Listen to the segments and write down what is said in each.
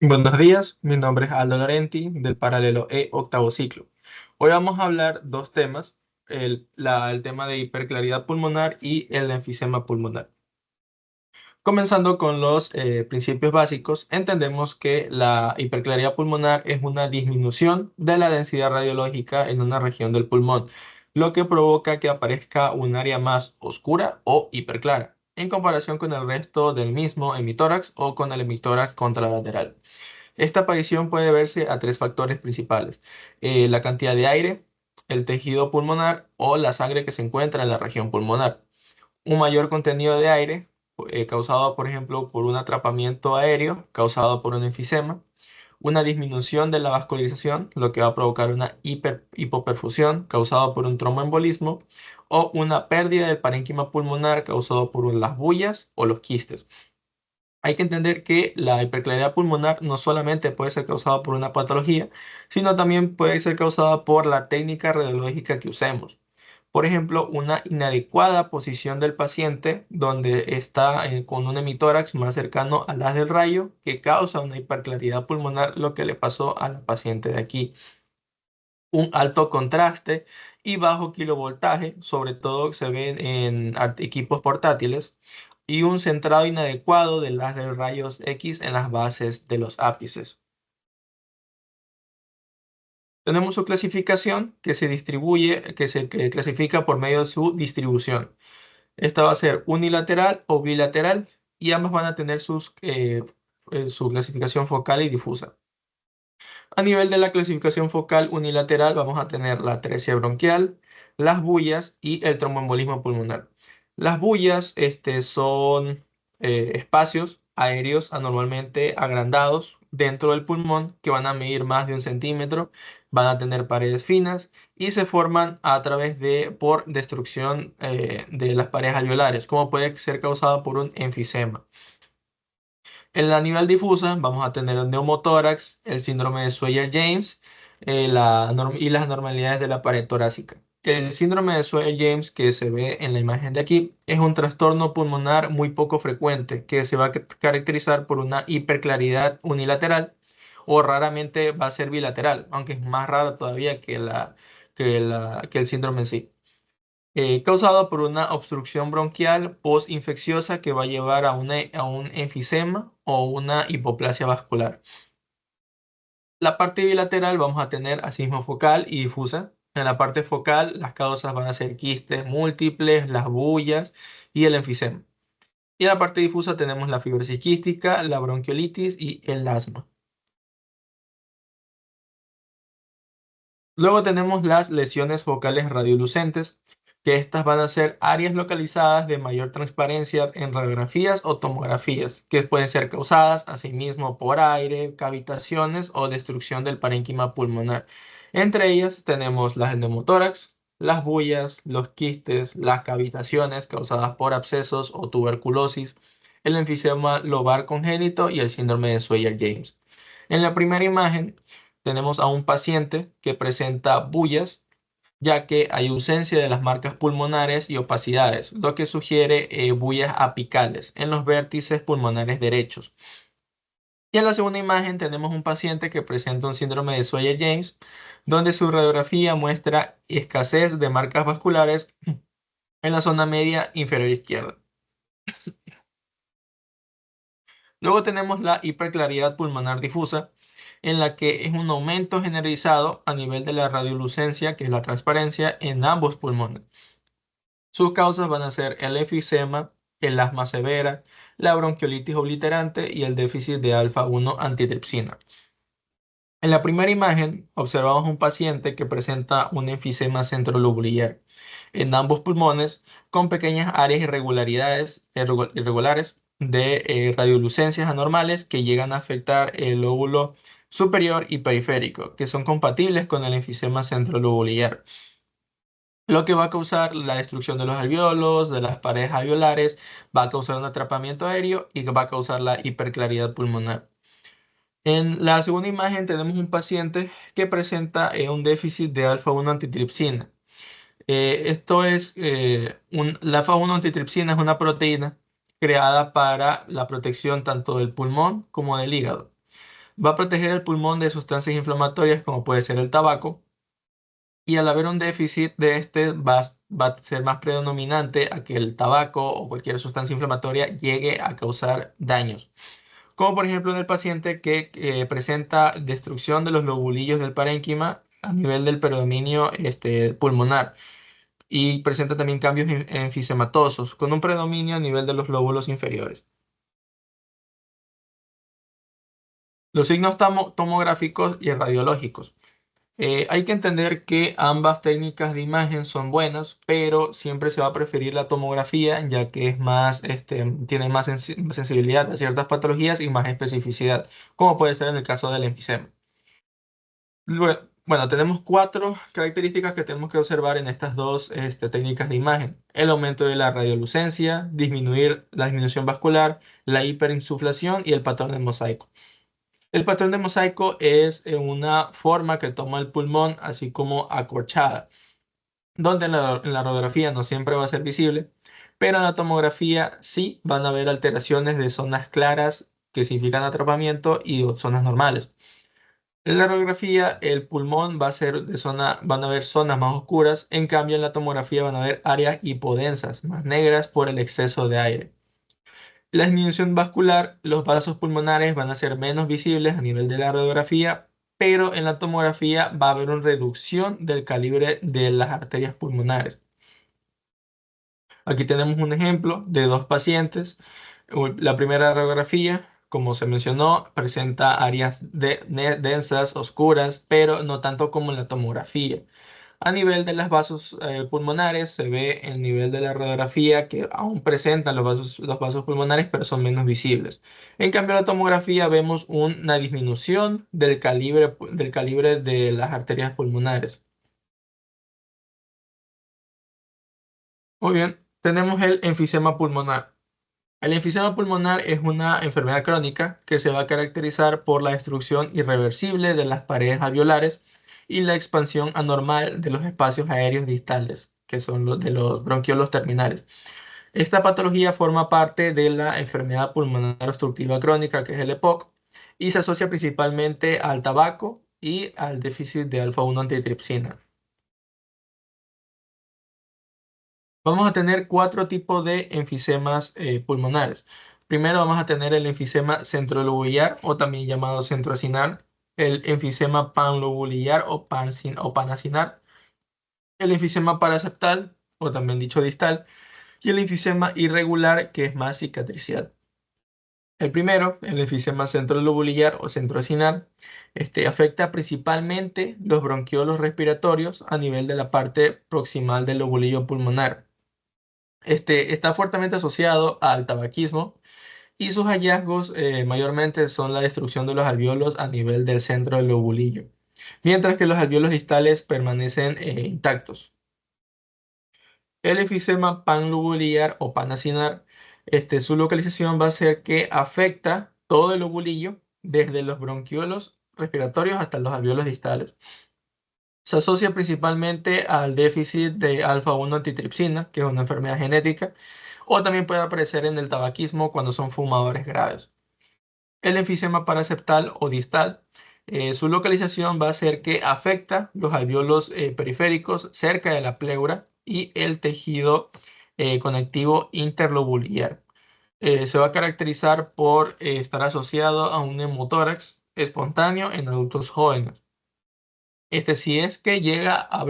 Buenos días, mi nombre es Aldo Lorenti del paralelo E octavo ciclo. Hoy vamos a hablar dos temas, el tema de hiperclaridad pulmonar y el enfisema pulmonar. Comenzando con los principios básicos, entendemos que la hiperclaridad pulmonar es una disminución de la densidad radiológica en una región del pulmón, lo que provoca que aparezca un área más oscura o hiperclara, en comparación con el resto del mismo hemitórax o con el hemitórax contralateral. Esta aparición puede verse a tres factores principales: la cantidad de aire, el tejido pulmonar o la sangre que se encuentra en la región pulmonar. Un mayor contenido de aire, causado por ejemplo por un atrapamiento aéreo, causado por un enfisema, una disminución de la vascularización, lo que va a provocar una hipoperfusión causada por un tromboembolismo, o una pérdida del parénquima pulmonar causado por las bullas o los quistes. Hay que entender que la hiperclaridad pulmonar no solamente puede ser causada por una patología, sino también puede ser causada por la técnica radiológica que usemos. Por ejemplo, una inadecuada posición del paciente donde está con un hemitórax más cercano al haz del rayo que causa una hiperclaridad pulmonar, lo que le pasó a la paciente de aquí. Un alto contraste y bajo kilovoltaje, sobre todo se ven en equipos portátiles, y un centrado inadecuado de las de rayos X en las bases de los ápices. Tenemos su clasificación que se distribuye, que clasifica por medio de su distribución. Esta va a ser unilateral o bilateral y ambas van a tener su clasificación focal y difusa. A nivel de la clasificación focal unilateral vamos a tener la atresia bronquial, las bullas y el tromboembolismo pulmonar. Las bullas son espacios aéreos anormalmente agrandados dentro del pulmón que van a medir más de 1 centímetro, van a tener paredes finas y se forman por destrucción de las paredes alveolares, como puede ser causada por un enfisema. En la nivel difusa vamos a tener el neumotórax, el síndrome de Swyer-James y las anormalidades de la pared torácica. El síndrome de Swyer-James que se ve en la imagen de aquí es un trastorno pulmonar muy poco frecuente que se va a caracterizar por una hiperclaridad unilateral o raramente va a ser bilateral, aunque es más raro todavía que el síndrome en sí, causado por una obstrucción bronquial postinfecciosa que va a llevar a un enfisema o una hipoplasia vascular. La parte bilateral vamos a tener asimismo focal y difusa. En la parte focal las causas van a ser quistes múltiples, las bullas y el enfisema. Y en la parte difusa tenemos la fibrosis quística, la bronquiolitis y el asma. Luego tenemos las lesiones focales radiolucentes, que estas van a ser áreas localizadas de mayor transparencia en radiografías o tomografías, que pueden ser causadas asimismo por aire, cavitaciones o destrucción del parénquima pulmonar. Entre ellas tenemos las neumotórax, las bullas, los quistes, las cavitaciones causadas por abscesos o tuberculosis, el enfisema lobar congénito y el síndrome de Swyer-James. En la primera imagen tenemos a un paciente que presenta bullas, ya que hay ausencia de las marcas pulmonares y opacidades, lo que sugiere bullas apicales en los vértices pulmonares derechos. Y en la segunda imagen tenemos un paciente que presenta un síndrome de Swyer-James, donde su radiografía muestra escasez de marcas vasculares en la zona media inferior izquierda. Luego tenemos la hiperclaridad pulmonar difusa, en la que es un aumento generalizado a nivel de la radiolucencia, que es la transparencia, en ambos pulmones. Sus causas van a ser el efisema, el asma severa, la bronquiolitis obliterante y el déficit de alfa-1 antitripsina. En la primera imagen observamos un paciente que presenta un enfisema centrolobular en ambos pulmones con pequeñas áreas irregulares de radiolucencias anormales que llegan a afectar el lóbulo superior y periférico, que son compatibles con el enfisema centrolobular, lo que va a causar la destrucción de los alveolos, de las paredes alveolares, va a causar un atrapamiento aéreo y va a causar la hiperclaridad pulmonar. En la segunda imagen tenemos un paciente que presenta un déficit de alfa-1 antitripsina. La alfa-1 antitripsina es una proteína creada para la protección tanto del pulmón como del hígado. Va a proteger el pulmón de sustancias inflamatorias como puede ser el tabaco, y al haber un déficit de este va a ser más predominante a que el tabaco o cualquier sustancia inflamatoria llegue a causar daños. Como por ejemplo en el paciente que presenta destrucción de los lobulillos del parénquima a nivel del predominio pulmonar y presenta también cambios enfisematosos con un predominio a nivel de los lóbulos inferiores. Los signos tomográficos y radiológicos. Hay que entender que ambas técnicas de imagen son buenas, pero siempre se va a preferir la tomografía, ya que es más, tiene más sensibilidad a ciertas patologías y más especificidad, como puede ser en el caso del enfisema. Bueno, tenemos cuatro características que tenemos que observar en estas dos técnicas de imagen. El aumento de la radiolucencia, disminuir la disminución vascular, la hiperinsuflación y el patrón de mosaico. El patrón de mosaico es una forma que toma el pulmón, así como acorchada, donde en la radiografía no siempre va a ser visible, pero en la tomografía sí van a haber alteraciones de zonas claras que significan atrapamiento y zonas normales. En la radiografía el pulmón va a ser van a haber zonas más oscuras, en cambio en la tomografía van a haber áreas hipodensas, más negras por el exceso de aire. La disminución vascular, los vasos pulmonares van a ser menos visibles a nivel de la radiografía, pero en la tomografía va a haber una reducción del calibre de las arterias pulmonares. Aquí tenemos un ejemplo de dos pacientes. La primera radiografía, como se mencionó, presenta áreas densas, oscuras, pero no tanto como en la tomografía. A nivel de los vasos pulmonares se ve el nivel de la radiografía que aún presentan los vasos pulmonares, pero son menos visibles. En cambio, en la tomografía vemos una disminución del calibre de las arterias pulmonares. Muy bien, tenemos el enfisema pulmonar. El enfisema pulmonar es una enfermedad crónica que se va a caracterizar por la destrucción irreversible de las paredes alveolares y la expansión anormal de los espacios aéreos distales, que son los de los bronquiolos terminales. Esta patología forma parte de la enfermedad pulmonar obstructiva crónica, que es el EPOC, y se asocia principalmente al tabaco y al déficit de alfa-1 antitripsina. Vamos a tener cuatro tipos de enfisemas pulmonares. Primero vamos a tener el enfisema centrolobular o también llamado centroacinar, el enfisema panlobular o panacinar, el enfisema paraseptal o también dicho distal y el enfisema irregular que es más cicatricial. El primero, el enfisema centrolobular o centroacinar, afecta principalmente los bronquiolos respiratorios a nivel de la parte proximal del lobulillo pulmonar. Está fuertemente asociado al tabaquismo y sus hallazgos mayormente son la destrucción de los alvéolos a nivel del centro del lobulillo, mientras que los alvéolos distales permanecen intactos. El enfisema panlobular o panacinar, su localización va a ser que afecta todo el lobulillo, desde los bronquiolos respiratorios hasta los alvéolos distales. Se asocia principalmente al déficit de alfa-1 antitripsina, que es una enfermedad genética, o también puede aparecer en el tabaquismo cuando son fumadores graves. El enfisema paraseptal o distal, su localización va a ser que afecta los alvéolos periféricos cerca de la pleura y el tejido conectivo interlobular. Se va a caracterizar por estar asociado a un neumotórax espontáneo en adultos jóvenes. Si es que llega a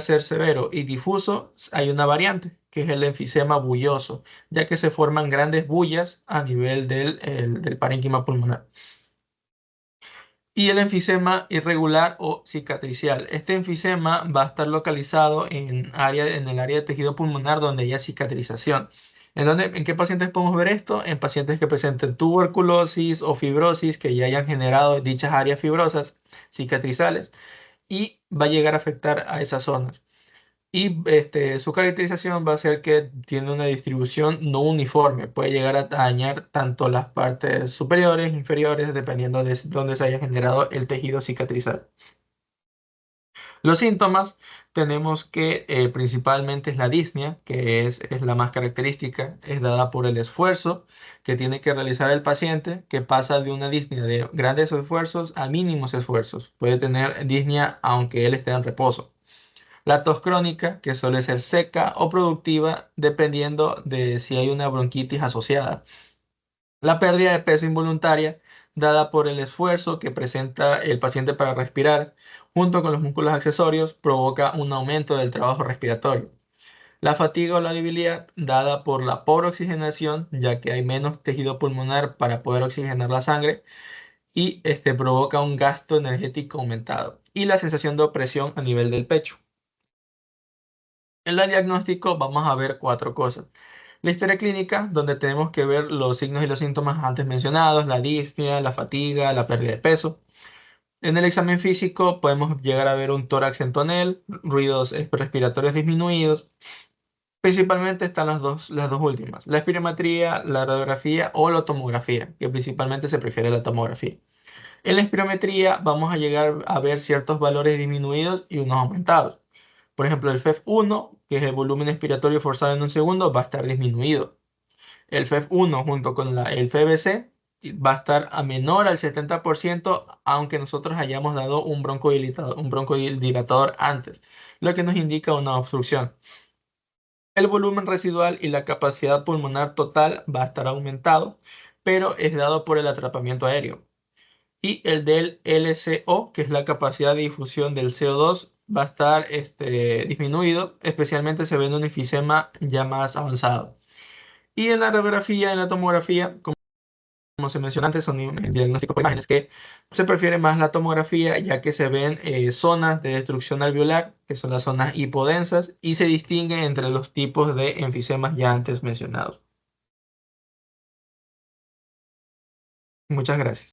ser severo y difuso, hay una variante, que es el enfisema bulloso, ya que se forman grandes bullas a nivel del parénquima pulmonar. Y el enfisema irregular o cicatricial. Este enfisema va a estar localizado en el área de tejido pulmonar donde haya cicatrización. ¿En qué pacientes podemos ver esto? En pacientes que presenten tuberculosis o fibrosis que ya hayan generado dichas áreas fibrosas cicatrizales y va a llegar a afectar a esas zonas. Y su caracterización va a ser que tiene una distribución no uniforme, puede llegar a dañar tanto las partes superiores, inferiores, dependiendo de dónde se haya generado el tejido cicatrizal. Los síntomas tenemos que principalmente es la disnea, que es la más característica, es dada por el esfuerzo que tiene que realizar el paciente, que pasa de una disnea de grandes esfuerzos a mínimos esfuerzos. Puede tener disnea aunque él esté en reposo. La tos crónica, que suele ser seca o productiva, dependiendo de si hay una bronquitis asociada. La pérdida de peso involuntaria, dada por el esfuerzo que presenta el paciente para respirar, junto con los músculos accesorios, provoca un aumento del trabajo respiratorio. La fatiga o la debilidad, dada por la pobre oxigenación, ya que hay menos tejido pulmonar para poder oxigenar la sangre, y este provoca un gasto energético aumentado. Y la sensación de opresión a nivel del pecho. En el diagnóstico vamos a ver cuatro cosas. La historia clínica, donde tenemos que ver los signos y los síntomas antes mencionados, la disnea, la fatiga, la pérdida de peso. En el examen físico podemos llegar a ver un tórax en tonel, ruidos respiratorios disminuidos. Principalmente están las dos últimas, la espirometría, la radiografía o la tomografía, que principalmente se prefiere la tomografía. En la espirometría vamos a llegar a ver ciertos valores disminuidos y unos aumentados. Por ejemplo, el FEV1, que es el volumen expiratorio forzado en un segundo, va a estar disminuido. El FEV1 junto con el FEVC va a estar a menor al 70%, aunque nosotros hayamos dado un broncodilatador antes, lo que nos indica una obstrucción. El volumen residual y la capacidad pulmonar total va a estar aumentado, pero es dado por el atrapamiento aéreo. Y el del LCO, que es la capacidad de difusión del CO2, va a estar disminuido, especialmente se ve en un enfisema ya más avanzado. Y en la radiografía, en la tomografía, como se mencionó antes, son diagnósticos por imágenes, que se prefiere más la tomografía, ya que se ven zonas de destrucción alveolar, que son las zonas hipodensas, y se distingue entre los tipos de enfisemas ya antes mencionados. Muchas gracias.